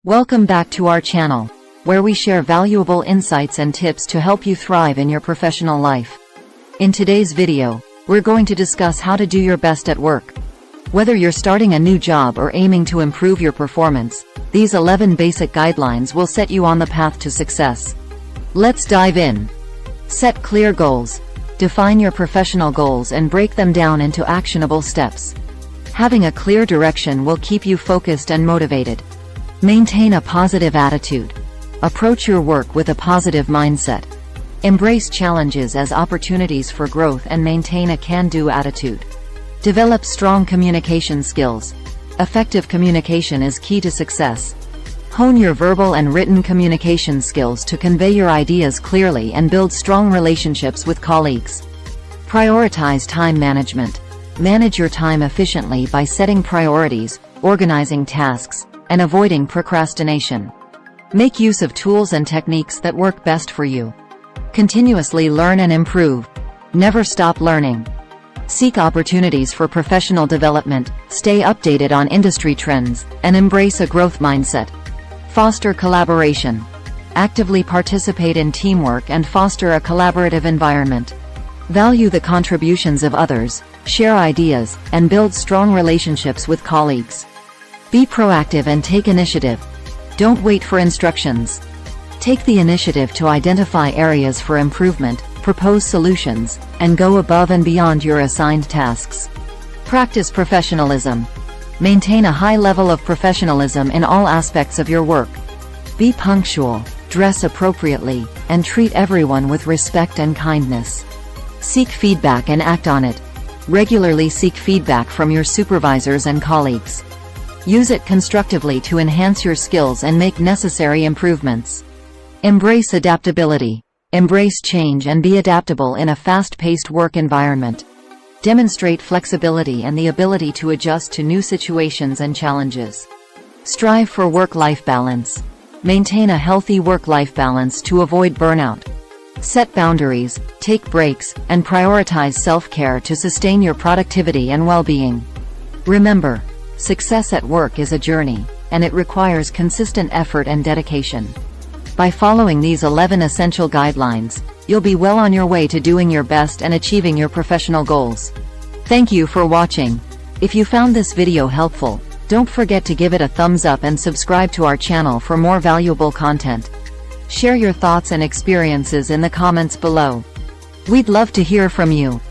Welcome back to our channel, where we share valuable insights and tips to help you thrive in your professional life. In today's video, we're going to discuss how to do your best at work. Whether you're starting a new job or aiming to improve your performance, these 11 basic guidelines will set you on the path to success. Let's dive in. Set clear goals. Define your professional goals and break them down into actionable steps. Having a clear direction will keep you focused and motivated. Maintain a positive attitude. Approach your work with a positive mindset. Embrace challenges as opportunities for growth and maintain a can-do attitude. Develop strong communication skills. Effective communication is key to success. Hone your verbal and written communication skills to convey your ideas clearly and build strong relationships with colleagues. Prioritize time management. Manage your time efficiently by setting priorities, organizing tasks, and avoiding procrastination. Make use of tools and techniques that work best for you. Continuously learn and improve. Never stop learning. Seek opportunities for professional development, stay updated on industry trends, and embrace a growth mindset. Foster collaboration. Actively participate in teamwork and foster a collaborative environment. Value the contributions of others, share ideas, and build strong relationships with colleagues. Be proactive and take initiative. Don't wait for instructions. Take the initiative to identify areas for improvement, propose solutions, and go above and beyond your assigned tasks. Practice professionalism. Maintain a high level of professionalism in all aspects of your work. Be punctual, dress appropriately, and treat everyone with respect and kindness. Seek feedback and act on it. Regularly seek feedback from your supervisors and colleagues. Use it constructively to enhance your skills and make necessary improvements. Embrace adaptability. Embrace change and be adaptable in a fast-paced work environment. Demonstrate flexibility and the ability to adjust to new situations and challenges. Strive for work-life balance. Maintain a healthy work-life balance to avoid burnout. Set boundaries, take breaks, and prioritize self-care to sustain your productivity and well-being. Remember, success at work is a journey, and it requires consistent effort and dedication. By following these 11 essential guidelines, you'll be well on your way to doing your best and achieving your professional goals. Thank you for watching. If you found this video helpful, don't forget to give it a thumbs up and subscribe to our channel for more valuable content. Share your thoughts and experiences in the comments below. We'd love to hear from you.